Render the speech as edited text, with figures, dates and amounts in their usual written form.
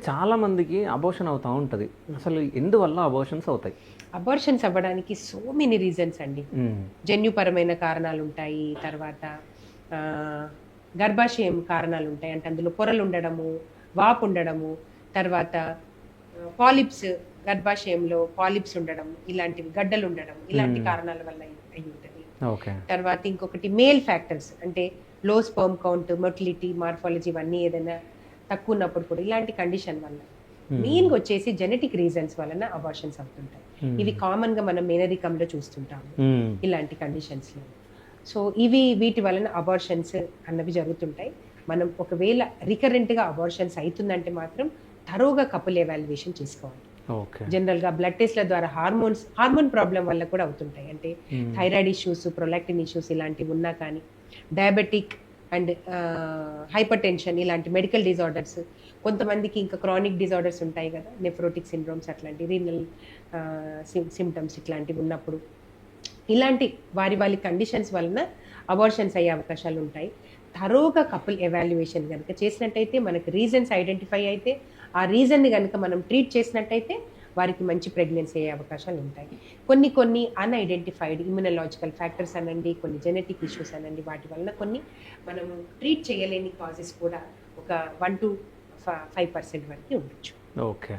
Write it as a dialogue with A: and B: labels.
A: చాలా మందికి అబోర్షన్ అవుతూ ఉంటుంది. అసలు ఎందువల్ల అబోర్షన్స్ అవుతాయి?
B: అబార్షన్స్ అవ్వడానికి సో మెనీ రీజన్స్ అండి. జన్యుపరమైన కారణాలు ఉంటాయి, తర్వాత ఆ, గర్భాశయం కారణాలు ఉంటాయి, అంటే అందులో పొరలు ఉండడము, వాపు ఉండడము, తర్వాత పాలిప్స్, గర్భాశయంలో పాలిప్స్ ఉండడం, ఇలాంటివి గడ్డలు ఉండడం, ఇలాంటి కారణాల వల్ల అయి ఉంటుంది.
A: ఓకే.
B: తర్వాత ఇంకొకటి మేల్ ఫ్యాక్టర్స్, అంటే లో స్పర్మ్ కౌంట్, మొటిలిటీ, మార్ఫాలజీ ఇవన్నీ ఏదైనా తక్కువ ఉన్నప్పుడు కూడా ఇలాంటి కండిషన్ వల్ల మెయిన్గా వచ్చేసి జెనెటిక్ రీజన్స్ వలన అబార్షన్స్ అవుతుంటాయి. ఇవి కామన్ గా మనం మేనరికంలో చూస్తుంటాము ఇలాంటి కండిషన్స్లో. సో వీటి వలన అబార్షన్స్ అన్నవి జరుగుతుంటాయి. మనం ఒకవేళ రికరెంట్గా అబార్షన్స్ అవుతుందంటే మాత్రం తరోగా కపుల్ ఎవాల్యుయేషన్ చేసుకోవాలి. జనరల్ గా బ్లడ్ టెస్ట్ల ద్వారా హార్మోన్ ప్రాబ్లం వల్ల కూడా అవుతుంటాయి. అంటే థైరాయిడ్ ఇష్యూస్, ప్రొలాక్టిన్ ఇష్యూస్ ఇలాంటివి ఉన్నా కానీ, డయాబెటిక్ అండ్ హైపర్ టెన్షన్ ఇలాంటి మెడికల్ డిజార్డర్స్, కొంతమందికి ఇంకా క్రానిక్ డిజార్డర్స్ ఉంటాయి కదా, నెఫ్రోటిక్ సిండ్రోమ్స్, అట్లాంటి రీనల్ సిమ్టమ్స్ ఇట్లాంటివి ఉన్నప్పుడు, ఇలాంటి వారి కండిషన్స్ వలన అబార్షన్స్ అయ్యే అవకాశాలు ఉంటాయి. తరోగా కపుల్ ఎవాల్యుయేషన్ కనుక చేసినట్టయితే, మనకు రీజన్స్ ఐడెంటిఫై అయితే, ఆ రీజన్ని కనుక మనం ట్రీట్ చేసినట్టయితే వారికి మంచి ప్రెగ్నెన్సీ అయ్యే అవకాశాలు ఉంటాయి. కొన్ని అన్ఐడెంటిఫైడ్ ఇమ్యునలాజికల్ ఫ్యాక్టర్స్ అనండి, కొన్ని జెనెటిక్ ఇష్యూస్ అనండి, వాటి వలన కొన్ని మనము ట్రీట్ చేయలేని కాజెస్ కూడా ఒక 1 to 5% వరకు ఉండొచ్చు.
A: ఓకే.